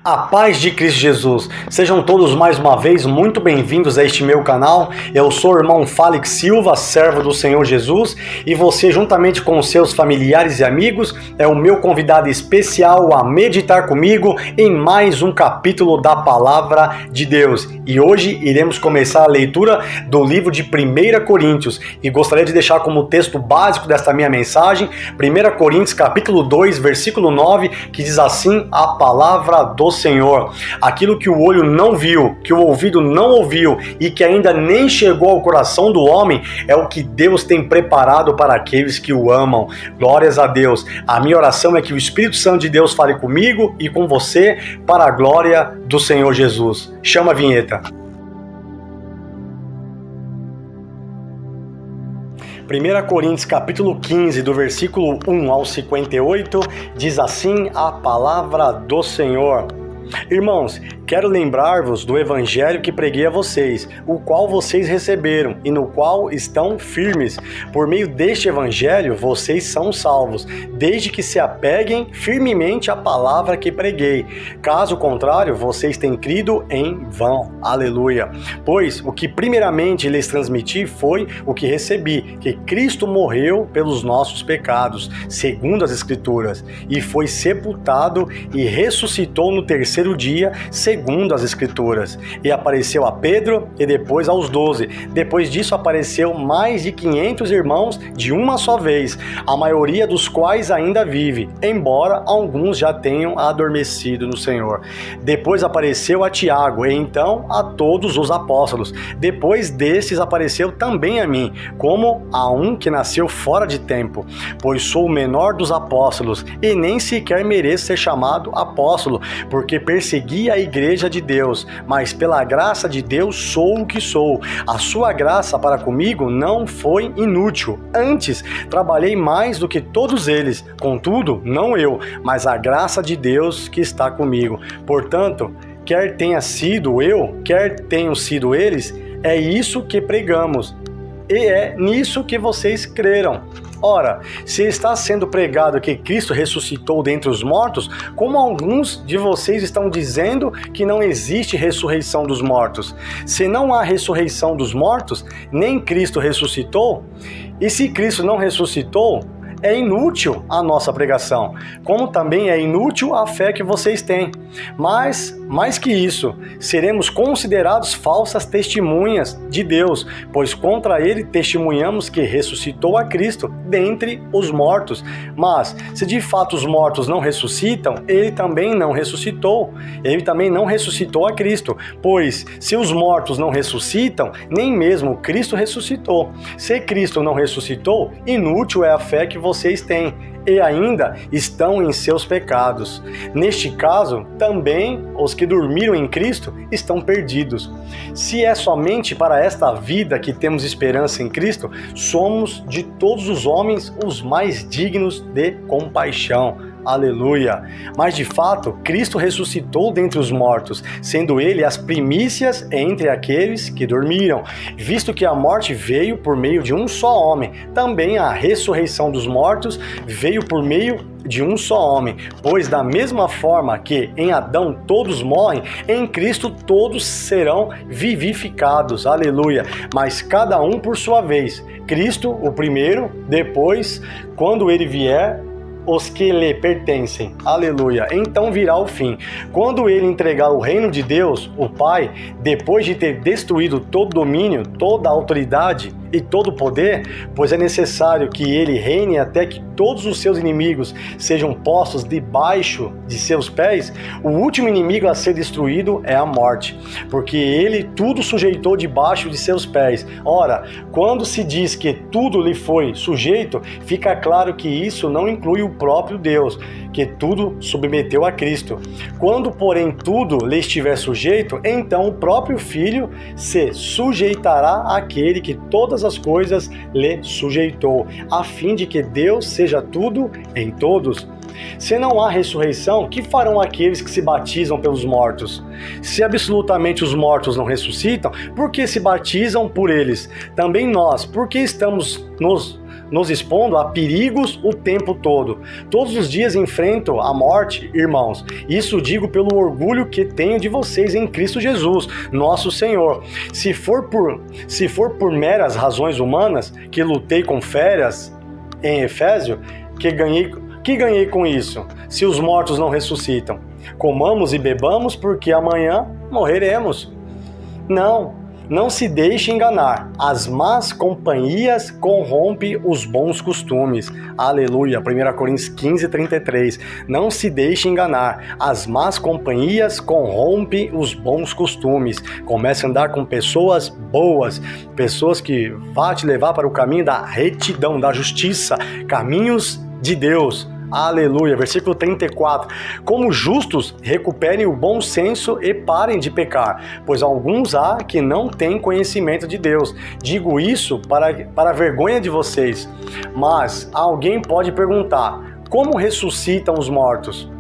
A paz de Cristo Jesus. Sejam todos mais uma vez muito bem-vindos a este meu canal. Eu sou o irmão Fálix Silva, servo do Senhor Jesus, e você, juntamente com seus familiares e amigos, é o meu convidado especial a meditar comigo em mais um capítulo da Palavra de Deus. E hoje iremos começar a leitura do livro de 1 Coríntios, e gostaria de deixar como texto básico desta minha mensagem 1 Coríntios capítulo 2, versículo 9, que diz assim a palavra do Senhor: aquilo que o olho não viu, que o ouvido não ouviu e que ainda nem chegou ao coração do homem, é o que Deus tem preparado para aqueles que o amam. Glórias a Deus. A minha oração é que o Espírito Santo de Deus fale comigo e com você para a glória do Senhor Jesus. Chama a vinheta. 1 Coríntios capítulo 15, do versículo 1 ao 58, diz assim a palavra do Senhor. Irmãos, quero lembrar-vos do evangelho que preguei a vocês, o qual vocês receberam e no qual estão firmes. Por meio deste evangelho, vocês são salvos, desde que se apeguem firmemente à palavra que preguei. Caso contrário, vocês têm crido em vão. Aleluia! Pois o que primeiramente lhes transmiti foi o que recebi, que Cristo morreu pelos nossos pecados, segundo as Escrituras, e foi sepultado e ressuscitou no terceiro dia, segundo as Escrituras, e apareceu a Pedro e depois aos 12. Depois disso apareceu mais de 500 irmãos de uma só vez, a maioria dos quais ainda vive, embora alguns já tenham adormecido no Senhor. Depois apareceu a Tiago e então a todos os apóstolos. Depois destes apareceu também a mim, como a um que nasceu fora de tempo, pois sou o menor dos apóstolos e nem sequer mereço ser chamado apóstolo, porque persegui a igreja de Deus, mas pela graça de Deus sou o que sou. A sua graça para comigo não foi inútil. Antes, trabalhei mais do que todos eles. Contudo, não eu, mas a graça de Deus que está comigo. Portanto, quer tenha sido eu, quer tenham sido eles, é isso que pregamos. E é nisso que vocês creram. Ora, se está sendo pregado que Cristo ressuscitou dentre os mortos, como alguns de vocês estão dizendo que não existe ressurreição dos mortos? Se não há ressurreição dos mortos, nem Cristo ressuscitou? E se Cristo não ressuscitou, é inútil a nossa pregação, como também é inútil a fé que vocês têm. Mas, mais que isso, seremos considerados falsas testemunhas de Deus, pois contra ele testemunhamos que ressuscitou a Cristo dentre os mortos. Mas, se de fato os mortos não ressuscitam, ele também não ressuscitou. Ele também não ressuscitou a Cristo, pois se os mortos não ressuscitam, nem mesmo Cristo ressuscitou. Se Cristo não ressuscitou, inútil é a fé que vocês têm e ainda estão em seus pecados. Neste caso, também os que dormiram em Cristo estão perdidos. Se é somente para esta vida que temos esperança em Cristo, somos de todos os homens os mais dignos de compaixão. Aleluia! Mas de fato, Cristo ressuscitou dentre os mortos, sendo ele as primícias entre aqueles que dormiram. Visto que a morte veio por meio de um só homem, também a ressurreição dos mortos veio por meio de um só homem, pois da mesma forma que em Adão todos morrem, em Cristo todos serão vivificados. Aleluia! Mas cada um por sua vez. Cristo o primeiro, depois, quando ele vier, os que lhe pertencem. Aleluia! Então virá o fim. Quando ele entregar o reino de Deus, o Pai, depois de ter destruído todo domínio, toda autoridade e todo poder, pois é necessário que ele reine até que todos os seus inimigos sejam postos debaixo de seus pés. O último inimigo a ser destruído é a morte, porque ele tudo sujeitou debaixo de seus pés. Ora, quando se diz que tudo lhe foi sujeito, fica claro que isso não inclui o próprio Deus, que tudo submeteu a Cristo. Quando, porém, tudo lhe estiver sujeito, então o próprio Filho se sujeitará àquele que todas as coisas lhe sujeitou, a fim de que Deus seja tudo em todos. Se não há ressurreição, que farão aqueles que se batizam pelos mortos? Se absolutamente os mortos não ressuscitam, por que se batizam por eles? Também nós, por que estamos nos nos expondo a perigos o tempo todo. Todos os dias enfrento a morte, irmãos. Isso digo pelo orgulho que tenho de vocês em Cristo Jesus, nosso Senhor. Se for por meras razões humanas, que lutei com feras em Efésio, que ganhei com isso, se os mortos não ressuscitam? Comamos e bebamos, porque amanhã morreremos. Não se deixe enganar. As más companhias corrompem os bons costumes. Aleluia. 1 Coríntios 15:33. Não se deixe enganar. As más companhias corrompem os bons costumes. Comece a andar com pessoas boas, pessoas que vão te levar para o caminho da retidão, da justiça, caminhos de Deus. Aleluia. Versículo 34. Como justos, recuperem o bom senso e parem de pecar, pois alguns há que não têm conhecimento de Deus. Digo isso para a vergonha de vocês. Mas alguém pode perguntar: como ressuscitam os mortos?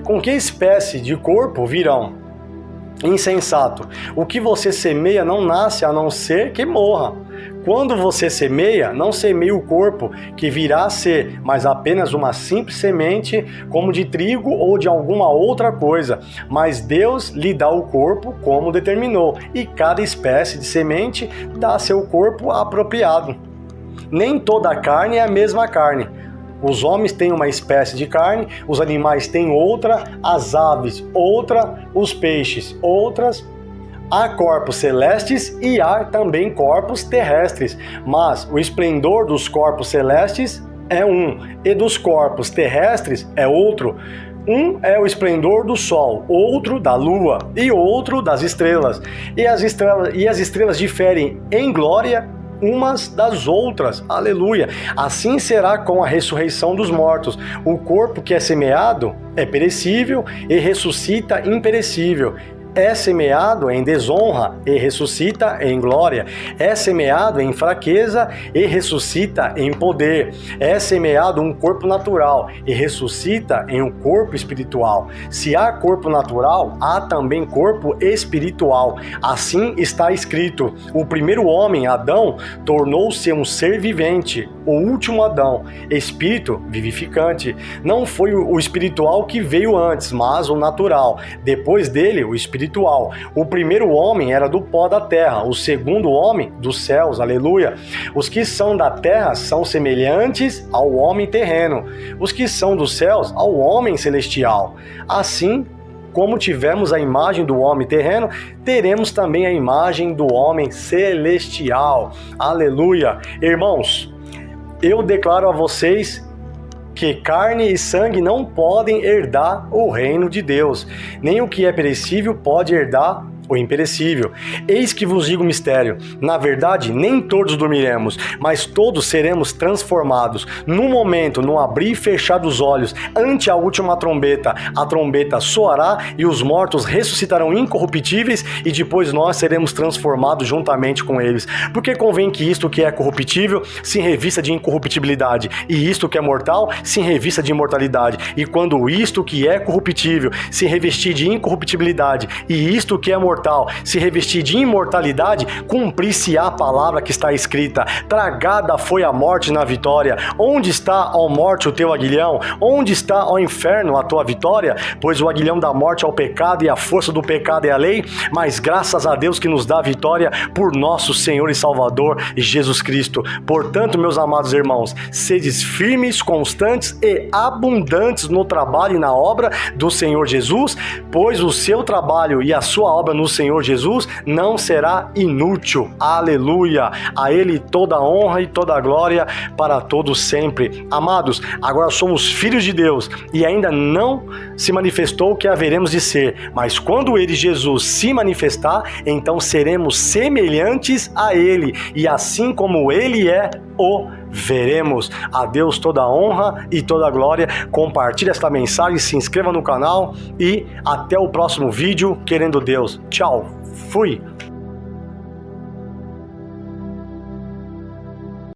Com que espécie de corpo virão? Insensato. O que você semeia não nasce a não ser que morra. Quando você semeia, não semeia o corpo que virá a ser, mas apenas uma simples semente, como de trigo ou de alguma outra coisa. Mas Deus lhe dá o corpo como determinou, e cada espécie de semente dá seu corpo apropriado. Nem toda a carne é a mesma carne. Os homens têm uma espécie de carne, os animais têm outra, as aves outra, os peixes outras. Há corpos celestes e há também corpos terrestres, mas o esplendor dos corpos celestes é um, e dos corpos terrestres é outro. Um é o esplendor do sol, outro da lua e outro das estrelas. E as estrelas diferem em glória umas das outras. Aleluia. Assim será com a ressurreição dos mortos. O corpo que é semeado é perecível e ressuscita imperecível. É semeado em desonra e ressuscita em glória. É semeado em fraqueza e ressuscita em poder. É semeado um corpo natural e ressuscita em um corpo espiritual. Se há corpo natural, há também corpo espiritual. Assim está escrito: o primeiro homem, Adão, tornou-se um ser vivente. O último Adão, espírito vivificante. Não foi o espiritual que veio antes, mas o natural. Depois dele, o espiritual. O primeiro homem era do pó da terra, o segundo homem dos céus. Aleluia. Os que são da terra são semelhantes ao homem terreno, os que são dos céus ao homem celestial. Assim como tivemos a imagem do homem terreno, teremos também a imagem do homem celestial. Aleluia. Irmãos, eu declaro a vocês que carne e sangue não podem herdar o reino de Deus, nem o que é perecível pode herdar o imperecível. Eis que vos digo um mistério: na verdade, nem todos dormiremos, mas todos seremos transformados. No momento, no abrir e fechar dos olhos, ante a última trombeta, a trombeta soará e os mortos ressuscitarão incorruptíveis, e depois nós seremos transformados juntamente com eles. Porque convém que isto que é corruptível se revista de incorruptibilidade, e isto que é mortal se revista de imortalidade. E quando isto que é corruptível se revestir de incorruptibilidade, e isto que é mortal se revestir de imortalidade, cumprir-se-á a palavra que está escrita: tragada foi a morte na vitória. Onde está, ó morte, o teu aguilhão? Onde está, ó inferno, a tua vitória? Pois o aguilhão da morte é o pecado, e a força do pecado é a lei, mas graças a Deus que nos dá a vitória por nosso Senhor e Salvador Jesus Cristo. Portanto, meus amados irmãos, sedes firmes, constantes e abundantes no trabalho e na obra do Senhor Jesus, pois o seu trabalho e a sua obra no Senhor Jesus não será inútil. Aleluia. A Ele toda a honra e toda a glória para todos sempre. Amados, agora somos filhos de Deus e ainda não se manifestou o que haveremos de ser, mas quando Ele, Jesus, se manifestar, então seremos semelhantes a Ele, e assim como Ele é, o veremos. A Deus toda a honra e toda a glória. Compartilhe esta mensagem, se inscreva no canal e até o próximo vídeo, querendo Deus. Tchau, fui!